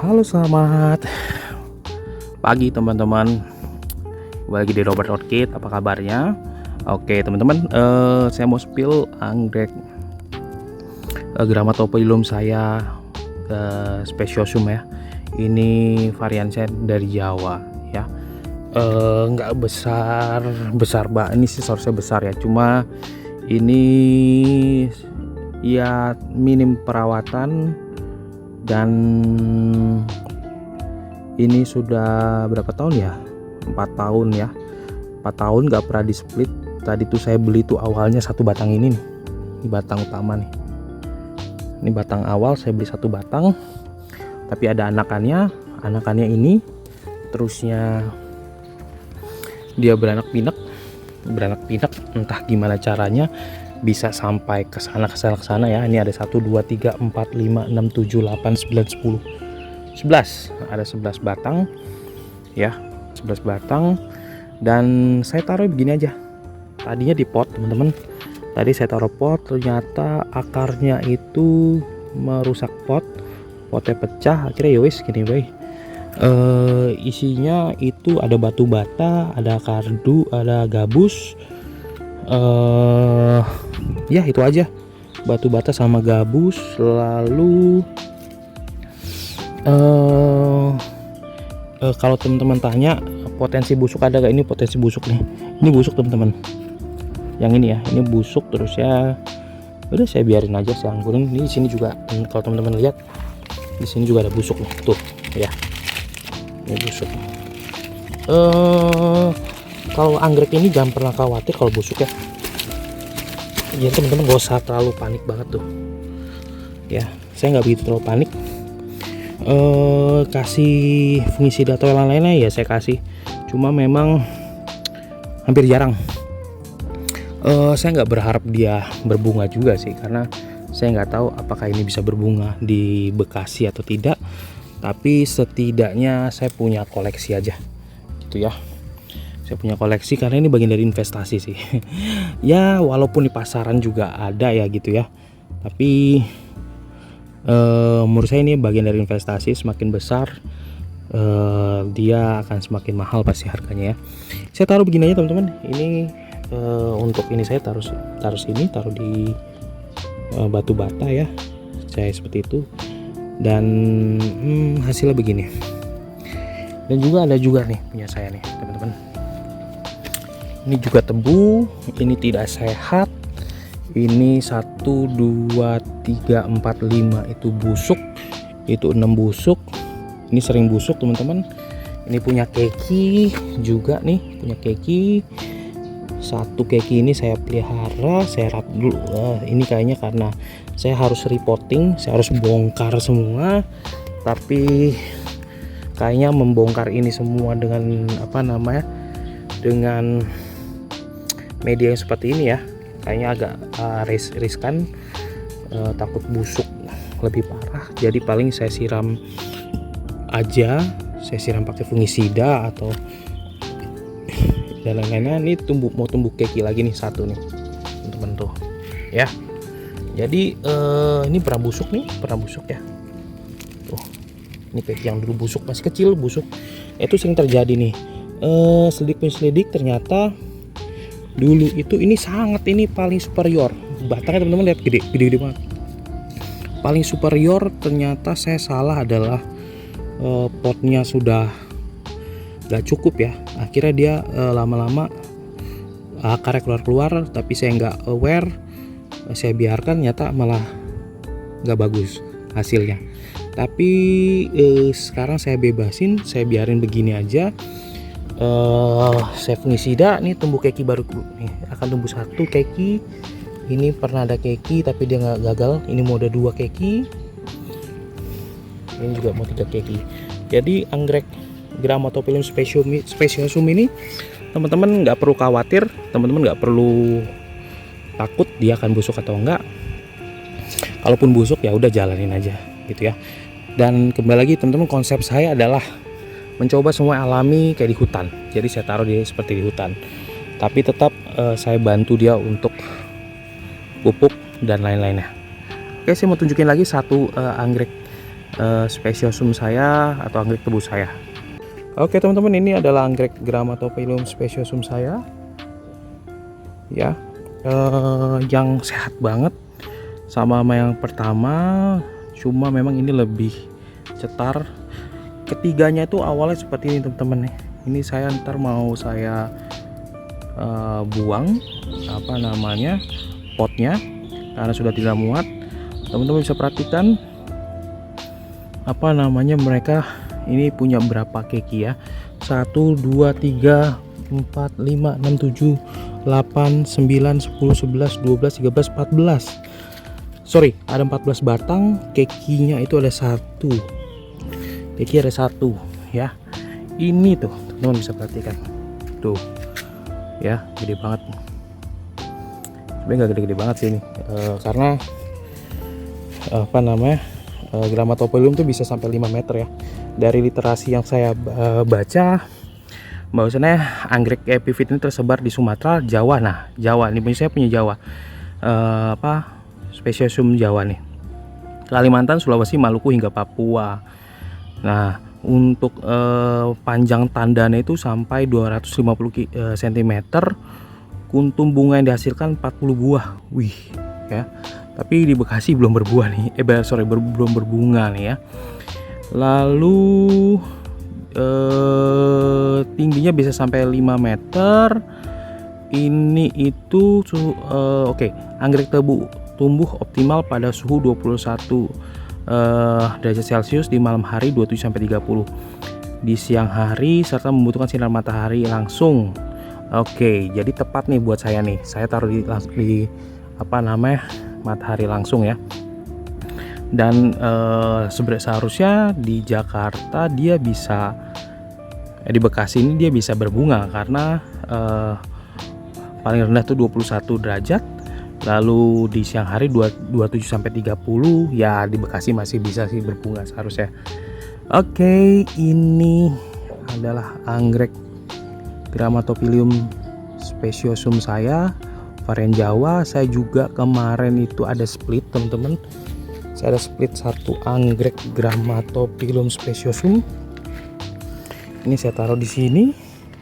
Halo, selamat pagi teman-teman. Kembali lagi di Robert Orchid. Apa kabarnya? Oke teman-teman, saya mau spill anggrek Grammatophyllum saya Speciosum ya. Ini varian saya dari Jawa ya. Nggak besar mbak, ini sih seharusnya besar ya. Cuma ini ya minim perawatan. Dan ini sudah berapa tahun ya? 4 tahun ya. 4 tahun nggak pernah di split. Tadi tuh saya beli tuh awalnya satu batang ini nih. Ini batang utama nih. Ini batang awal saya beli satu batang. Tapi ada anakannya. Anakannya ini terusnya dia beranak pinak. Entah gimana caranya bisa sampai ke sana ya. Ini ada 1 2 3 4 5 6 7 8 9 10 11. Ada 11 batang ya, 11 batang. Dan saya taruh begini aja. Tadinya di pot teman-teman. Tadi saya taruh pot, ternyata akarnya itu merusak pot. Potnya pecah, akhirnya yowis gini boy. Isinya itu ada batu bata, ada kardu, ada gabus. Ya itu aja, batu bata sama gabus. Lalu kalau teman-teman tanya potensi busuk ada gak, ini potensi busuk nih. Ini busuk teman-teman, yang ini ya, ini busuk. Terus ya udah saya biarin aja, saya anggurin. Ini di sini juga, kalau teman-teman lihat di sini juga ada busuk nih, tuh ya, ini busuk. Kalau anggrek ini jangan pernah khawatir kalau busuk ya. Ya teman-teman gak usah terlalu panik banget tuh ya. Saya nggak begitu terlalu panik. Kasih fungisida atau yang lainnya ya saya kasih, cuma memang hampir jarang. Saya nggak berharap dia berbunga juga sih, karena saya nggak tahu apakah ini bisa berbunga di Bekasi atau tidak. Tapi setidaknya saya punya koleksi aja gitu ya. Saya punya koleksi karena ini bagian dari investasi sih. Ya walaupun di pasaran juga ada ya gitu ya, tapi menurut saya ini bagian dari investasi. Semakin besar dia akan semakin mahal pasti harganya ya. Saya taruh begini aja teman-teman. Ini untuk ini saya taruh di batu bata ya, saya seperti itu. Dan hasilnya begini. Dan juga ada juga nih punya saya nih teman-teman. Ini juga tebu, ini tidak sehat. Ini 1 2 3 4 5 itu busuk, itu 6 busuk. Ini sering busuk teman-teman. Ini punya keki juga nih, punya keki. Satu keki ini saya pelihara, saya rawat dulu. Ini kayaknya karena saya harus repotting, saya harus bongkar semua. Tapi kayaknya membongkar ini semua dengan apa namanya, dengan media yang seperti ini ya, kayaknya agak riskan. Takut busuk lebih parah, jadi paling saya siram aja, saya siram pakai fungisida atau dan lain-lainnya. Ini mau tumbuh keki lagi nih satu nih teman-teman tuh ya. Jadi ini pernah busuk ya tuh. Ini keki yang dulu busuk, masih kecil busuk. Itu sering terjadi nih. Selidik ternyata dulu itu ini paling superior batangnya teman-teman. Lihat gede banget, paling superior. Ternyata saya salah, adalah potnya sudah gak cukup ya. Akhirnya dia lama-lama akarnya keluar, tapi saya nggak aware, saya biarkan, nyata malah nggak bagus hasilnya. Tapi sekarang saya bebasin, saya biarin begini aja. Saya fungisida nih, tumbuh keki baru nih, akan tumbuh satu keki. Ini pernah ada keki tapi dia nggak gagal. Ini mau ada 2 keki, ini juga mau 3 keki. Jadi anggrek Grammatophyllum Speciosum ini teman-teman nggak perlu khawatir, teman-teman nggak perlu takut dia akan busuk atau enggak. Kalaupun busuk ya udah jalanin aja gitu ya. Dan kembali lagi teman-teman, konsep saya adalah mencoba semua alami kayak di hutan. Jadi saya taruh dia seperti di hutan, tapi tetap saya bantu dia untuk pupuk dan lain-lainnya. Oke, saya mau tunjukin lagi satu anggrek Speciosum saya atau anggrek tebu saya. Oke teman-teman, ini adalah anggrek Grammatophyllum speciosum saya ya, yang sehat banget sama yang pertama, cuma memang ini lebih cetar. Ketiganya itu awalnya seperti ini teman-teman nih. Ini saya ntar mau saya buang apa namanya potnya karena sudah tidak muat. Teman-teman bisa perhatikan apa namanya mereka ini punya berapa keki ya, 1 2 3 4 5 6 7 8 9 10 11 12 13 14, sorry ada 14 batang. Kekinya itu ada satu, keki ada satu ya. Ini tuh teman-teman bisa perhatikan tuh ya, gede banget. Sebenarnya nggak gede-gede banget sih ini, karena apa namanya Grammatophyllum tuh bisa sampai 5 meter ya. Dari literasi yang saya baca, bahwasannya anggrek epiphyt ini tersebar di Sumatera, Jawa. Nah, Jawa ini punya saya punya Jawa, Speciosum Jawa nih, Kalimantan, Sulawesi, Maluku hingga Papua. Nah, untuk panjang tandanya itu sampai 250 cm. Kuntum bunga yang dihasilkan 40 buah. Wih, ya. Tapi di Bekasi belum berbuah nih. Belum berbunga nih ya. Lalu tingginya bisa sampai 5 meter. Ini itu oke, anggrek tebu tumbuh optimal pada suhu 21 derajat Celcius di malam hari 27 sampai 30 di siang hari, serta membutuhkan sinar matahari langsung. Oke, jadi tepat nih buat saya nih. Saya taruh di apa namanya matahari langsung ya. Dan seharusnya di Jakarta dia bisa, di Bekasi ini dia bisa berbunga karena paling rendah tuh 21 derajat. Lalu di siang hari 27 sampai 30 ya, di Bekasi masih bisa sih berbunga seharusnya. Oke, ini adalah anggrek Grammatophyllum speciosum saya, varian Jawa. Saya juga kemarin itu ada split teman-teman. Saya ada split satu anggrek Grammatophyllum speciosum. Ini saya taruh di sini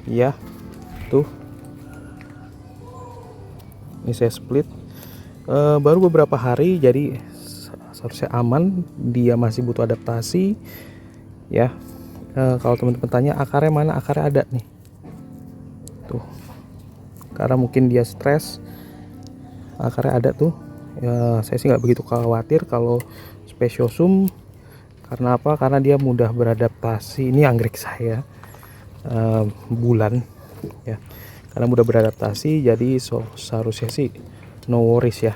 ya. Tuh. Ini saya split. Baru beberapa hari, jadi seharusnya aman. Dia masih butuh adaptasi ya. Kalau teman-teman tanya akarnya mana, akarnya ada nih tuh, karena mungkin dia stres, akarnya ada tuh ya. Saya sih nggak begitu khawatir kalau speciosum, karena apa, karena dia mudah beradaptasi. Ini anggrek saya bulan ya, karena mudah beradaptasi, jadi seharusnya sih no worries ya.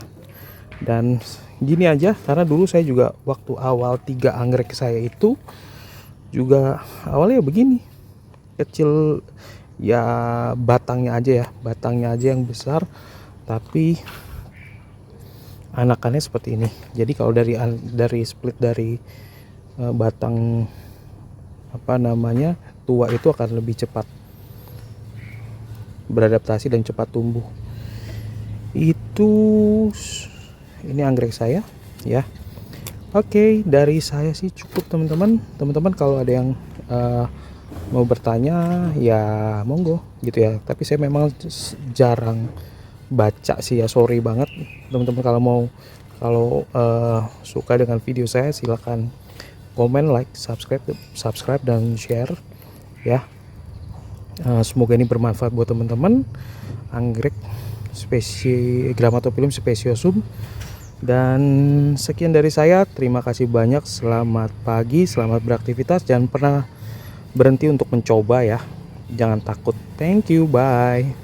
Dan gini aja, karena dulu saya juga waktu awal 3 anggrek saya itu juga awalnya begini, kecil ya, batangnya aja yang besar, tapi anakannya seperti ini. Jadi kalau dari split dari batang apa namanya tua itu akan lebih cepat beradaptasi dan cepat tumbuh. Itu ini anggrek saya ya. Oke, dari saya sih cukup teman-teman. Teman-teman kalau ada yang mau bertanya ya monggo gitu ya, tapi saya memang jarang baca sih ya, sorry banget teman-teman. Kalau suka dengan video saya, silakan komen, like, subscribe dan share ya. Semoga ini bermanfaat buat teman-teman. Anggrek Grammatophyllum speciosum. Dan sekian dari saya, terima kasih banyak, selamat pagi, selamat beraktivitas, jangan pernah berhenti untuk mencoba ya, jangan takut. Thank you, bye.